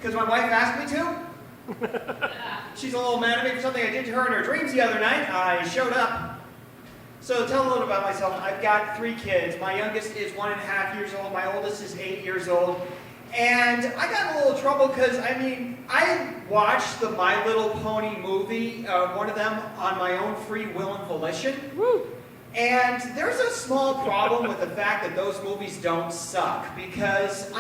Because my wife asked me to. She's a little mad at me for something I did to her in her dreams the other night. I showed up. So to tell a little about myself, I've got 3 kids. My youngest is 1.5 years old. My oldest is 8 years old. And I got in a little trouble because, I watched the My Little Pony movie, one of them, on my own free will and volition. Woo. And there's a small problem with the fact that those movies don't suck, because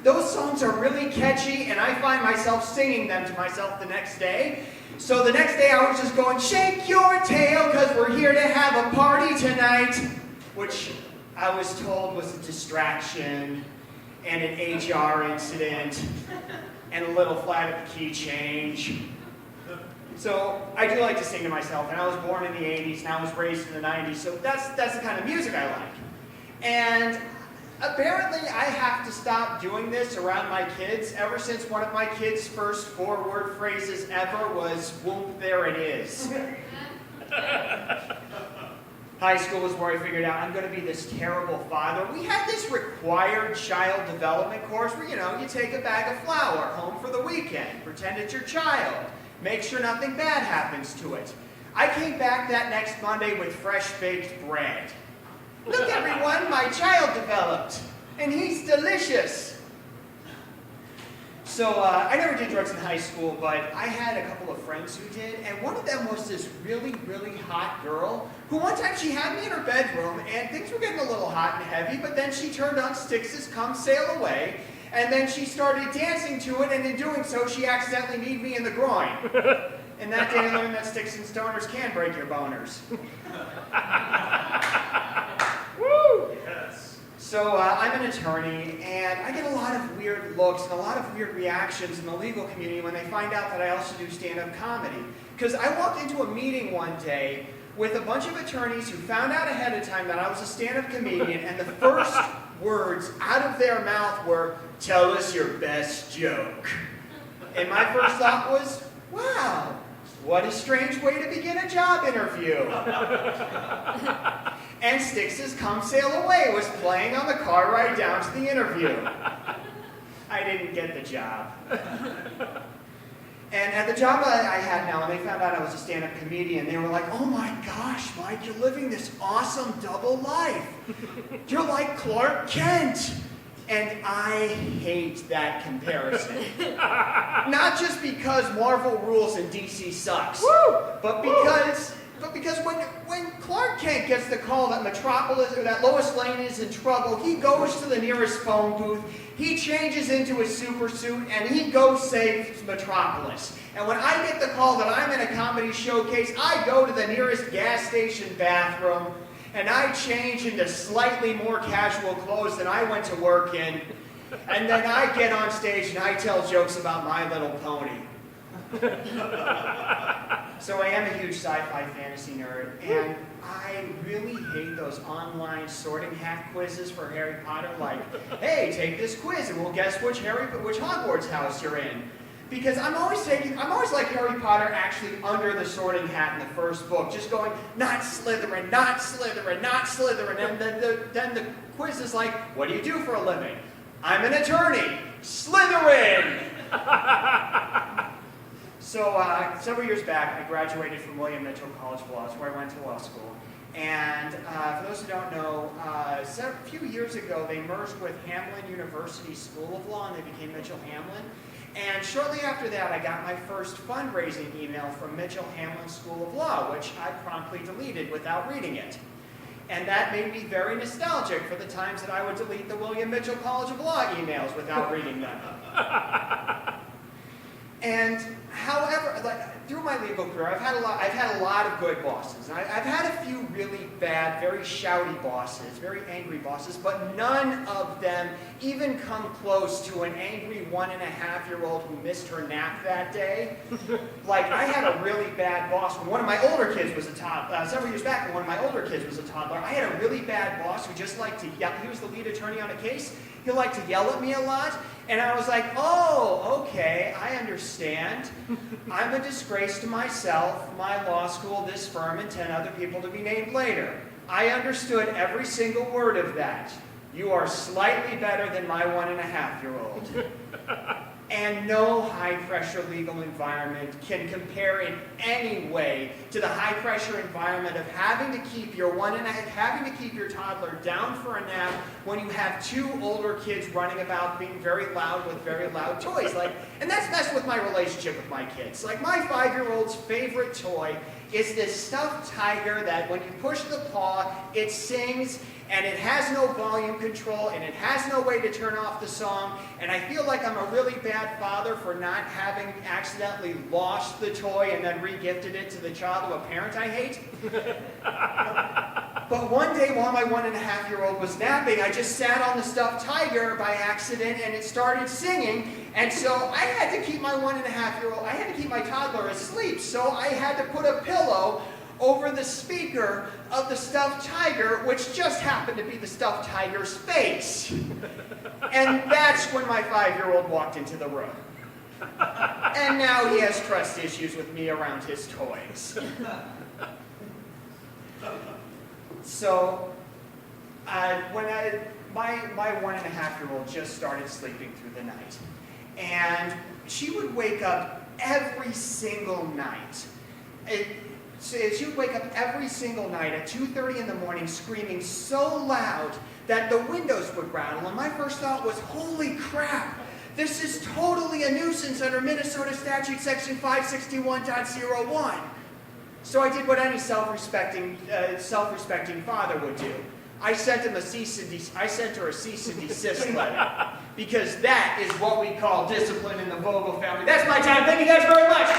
those songs are really catchy, and I find myself singing them to myself the next day. So the next day I was just going, shake your tail, because we're here to have a party tonight, which I was told was a distraction and an HR incident and a little flat at the key change. So I do like to sing to myself, and I was born in the 80s and I was raised in the 90s, so that's the kind of music I like. And apparently I have to stop doing this around my kids ever since one of my kids' first 4-word phrases ever was, whoop, there it is. High school was where I figured out I'm going to be this terrible father. We had this required child development course where, you take a bag of flour home for the weekend, pretend it's your child. Make sure nothing bad happens to it. I came back that next Monday with fresh-baked bread. Look, everyone, my child developed, and he's delicious. So I never did drugs in high school, but I had a couple of friends who did, and one of them was this really, really hot girl who one time she had me in her bedroom, and things were getting a little hot and heavy, but then she turned on Styx's Come Sail Away, and then she started dancing to it, and in doing so, she accidentally kneed me in the groin. And that day I learned that sticks and stoners can break your boners. Woo! Yes. So I'm an attorney, and I get a lot of weird looks and a lot of weird reactions in the legal community when they find out that I also do stand-up comedy. Because I walked into a meeting one day with a bunch of attorneys who found out ahead of time that I was a stand-up comedian, and the first words out of their mouth were, "Tell us your best joke." And my first thought was, wow, what a strange way to begin a job interview. And Styx's Come Sail Away was playing on the car ride down to the interview. I didn't get the job. And at the job I had now, when they found out I was a stand-up comedian, they were like, oh my gosh, Mike, you're living this awesome double life. You're like Clark Kent. And I hate that comparison. Not just because Marvel rules and DC sucks, but because when Clark Kent gets the call that Metropolis or that Lois Lane is in trouble, he goes to the nearest phone booth, he changes into his super suit, and he goes save Metropolis. And when I get the call that I'm in a comedy showcase, I go to the nearest gas station bathroom, and I change into slightly more casual clothes than I went to work in, and then I get on stage and I tell jokes about My Little Pony. So I am a huge sci-fi fantasy nerd, and I really hate those online sorting hat quizzes for Harry Potter, like, hey, take this quiz and we'll guess which Hogwarts house you're in. Because I'm always like Harry Potter actually under the sorting hat in the first book, just going, not Slytherin, not Slytherin, not Slytherin, and then the quiz is like, what do you do for a living? I'm an attorney, Slytherin! So several years back, I graduated from William Mitchell College of Law, where I went to law school. And for those who don't know, a few years ago, they merged with Hamlin University School of Law, and they became Mitchell-Hamlin. And shortly after that, I got my first fundraising email from Mitchell-Hamlin School of Law, which I promptly deleted without reading it. And that made me very nostalgic for the times that I would delete the William Mitchell College of Law emails without reading them. And however, through my legal career, I've had a lot of good bosses. I've had a few really bad, very shouty bosses, very angry bosses, but none of them even come close to an angry 1.5-year-old who missed her nap that day. Like, I had a really bad boss when one of my older kids was a toddler. Several years back, when one of my older kids was a toddler, I had a really bad boss who just liked to yell. He was the lead attorney on a case. He liked to yell at me a lot. And I was like, oh, okay, I understand. I'm a disgrace to myself, my law school, this firm, and 10 other people to be named later. I understood every single word of that. You are slightly better than my 1.5-year-old. And no high-pressure legal environment can compare in any way to the high-pressure environment of having to keep your toddler down for a nap when you have two older kids running about being very loud with very loud toys. And that's messed with my relationship with my kids. Like, my 5-year-old's favorite toy is this stuffed tiger that when you push the paw, it sings, and it has no volume control, and it has no way to turn off the song, and I feel like I'm a really bad father for not having accidentally lost the toy and then re-gifted it to the child of a parent I hate. But one day while my 1.5-year-old was napping, I just sat on the stuffed tiger by accident, and it started singing, and so I had to keep my 1.5-year-old, I had to keep my toddler asleep, so I had to put a pillow over the speaker of the stuffed tiger, which just happened to be the stuffed tiger's face. And that's when my 5-year-old walked into the room. And now he has trust issues with me around his toys. So, when my 1.5-year-old just started sleeping through the night, and she would wake up every single night. She would wake up every single night at 2:30 in the morning screaming so loud that the windows would rattle. And my first thought was, holy crap, this is totally a nuisance under Minnesota Statute Section 561.01. So I did what any self-respecting father would do. I sent her a cease and desist letter. Because that is what we call discipline in the Vogel family. That's my time. Thank you guys very much.